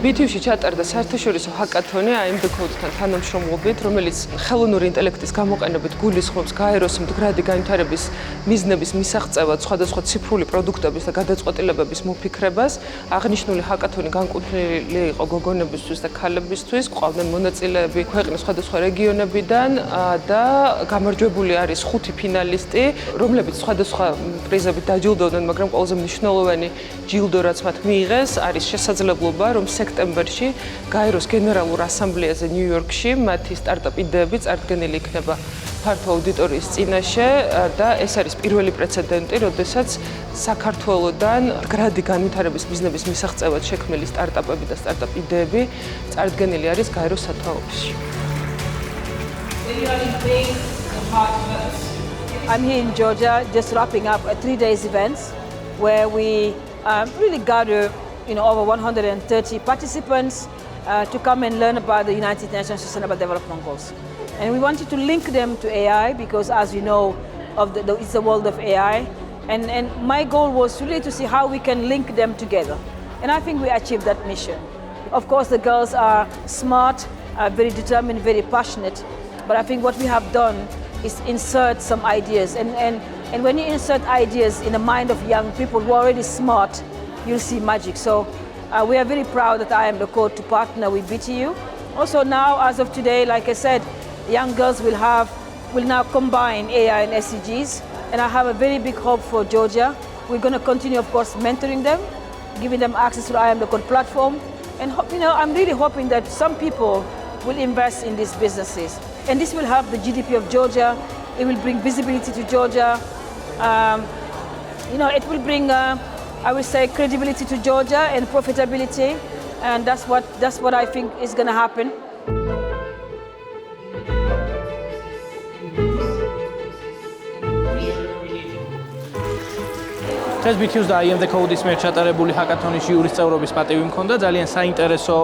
BTU-ში ჩატარდა საერთაშორისო ჰაკათონი AIMD Code-თან თანამშრომლობით, რომელიც ხელოვნური ინტელექტის გამოყენებით გულისხმობს გაეროს მდგრადი განვითარების მიზნების მისაღწევად სხვადასხვა ციფრული პროდუქტების და გადაწყვეტილებების მოფიქრებას. აღნიშნული ჰაკათონი განკუთვნილი იყო გოგონებისთვის და ქალებისთვის, ყავდნენ მონაწილეები ქვეყნის სხვადასხვა რეგიონებიდან და გამარჯვებული არის 5 ფინალისტი, რომლებიც სხვადასხვა პრიზებით დაჯილდოვდნენ, მაგრამ ყველაზე მნიშვნელოვანი ჯილდო, რაც მათ მიიღეს, არის შესაძლებლობა, რომ სექტემბერში გაეროს გენერალურ ასამბლეაზე ნიუ-იორკში მათი სტარტაპ იდეები წარდგენილი იქნება ფართო აუდიტორიის წინაშე და ეს არის პირველი პრეცედენტი, როდესაც საქართველოდან მდგრადი განვითარების მიზნების მისაღწევად შექმნილი სტარტაპები და სტარტაპ იდეები წარდგენილი არის გაეროს სათვალო ოფისში. I'm here in Georgia just wrapping up a 3-day event where we really gather over 130 participants to come and learn about the United Nations Sustainable Development Goals. And we wanted to link them to AI because, as you know, it's the world of AI. And my goal was really to see how we can link them together. And I think we achieved that mission. Of course, the girls are smart, very determined, very passionate. But I think what we have done is insert some ideas. And when you insert ideas in the mind of young people who are already smart, you'll see magic. So we are very proud that AIMD Code to partner with BTU. Also now, as of today, like I said, young girls will now combine AI and SDGs. And I have a very big hope for Georgia. We're going to continue, of course, mentoring them, giving them access to the AIMD Code platform. And I'm really hoping that some people will invest in these businesses. And this will help the GDP of Georgia. It will bring visibility to Georgia. It will bring I would say credibility to Georgia and profitability, and that's what I think is going to happen. ეს BTU-ს და AIMD Code-ის მიერ ჩატარებული ჰაკათონის ჟიურის წევრობის პატივი მქონდა. ძალიან საინტერესო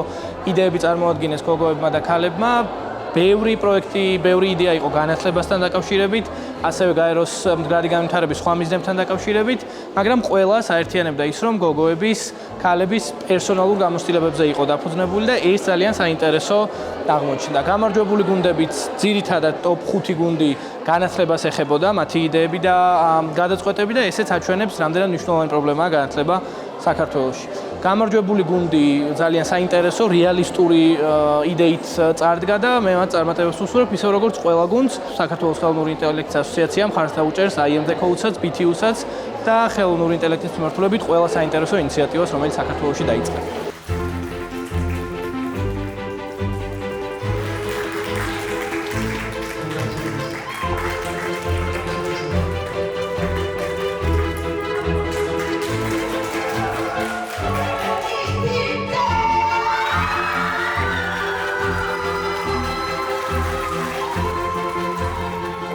იდეები წარმოადგინეს გოგოებმა და ქალებმა. ბევრი პროექტი, ბევრი იდეა იყო განათლებასთან დაკავშირებით, ასევე გაეროს მდგრადი განვითარების სხვა მიზნებთან დაკავშირებით, მაგრამ ყველას აერთიანებდა ის, რომ გოგოების, ქალების პერსონალურ გამოცდილებებზე იყო დაფუძნებული და ეს ძალიან საინტერესო აღმოჩნდა. გამარჯვებული გუნდებიც ძირითადად ტოპ 5 გუნდი განათლებას ეხებოდა, მათი იდეები და გადაწყვეტები და ესეც აჩვენებს, რამდენად მნიშვნელოვანი პრობლემაა განათლება საქართველოში. გამარჯვებული გუნდი ძალიან საინტერესო, რეალისტური იდეით წარდგა და მე მათ წარმატებას ვუსურვებ, ისე როგორც ყველა გუნდს, საქართველოს ხელოვნური ინტელექტის ასოციაცია მხარს დაუჭერს AIMD Code-საც, BTU-საც და ხელოვნური ინტელექტის მიმართულებით ყველა საინტერესო ინიციატივას, რომელიც საქართველოში დაიწყება.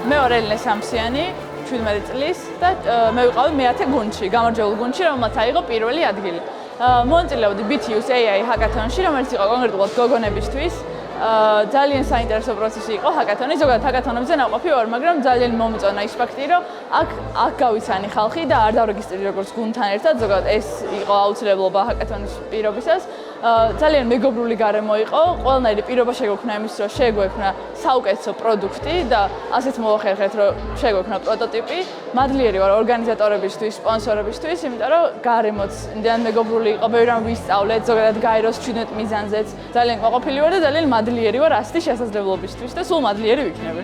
მე ვარ ელენე სამსიანი, 17 წლის და მე ვიყავი მე-10 გუნდში, გამარჯვებულ გუნდში, რომელმაც აიღო პირველი ადგილი. მონაწილეობდი BTU-ს AI ჰაკათონში, რომელიც იყო კონკრეტულად გოგონებისთვის. ძალიან საინტერესო პროცესი იყო ჰაკათონი, ზოგადად ჰაკათონებზე ნაყოფი ვარ, მაგრამ ძალიან მომწონა ის ფაქტი, რომ აქ გავიცანი ხალხი და არ დავრეგისტრირე როგორც გუნდთან ერთად, ზოგადად ეს იყო აუცილებლობა ჰაკათონის პირობისას. ძალიან მეგობრული გარემო იყო, ყველანაირი პირობა შეგვექნა იმის, რომ შეგვექნა საუკეთესო პროდუქტი და ასეც მოვახერხეთ, რომ შეგვექნა პროტოტიპი. მადლიერი ვარ ორგანიზატორებისთვის, სპონსორებისთვის, იმიტომ რომ გარემოც ძალიან მეგობრული იყო, ბევრი რამ ვისწავლეთ, ზოგადად გაეროს 17 მიზანზეც ძალიან ყოფილი ვარ და ძალიან მადლიერი ვარ ასეთი შესაძლებლობისთვის და სულ მადლიერი ვიქნები.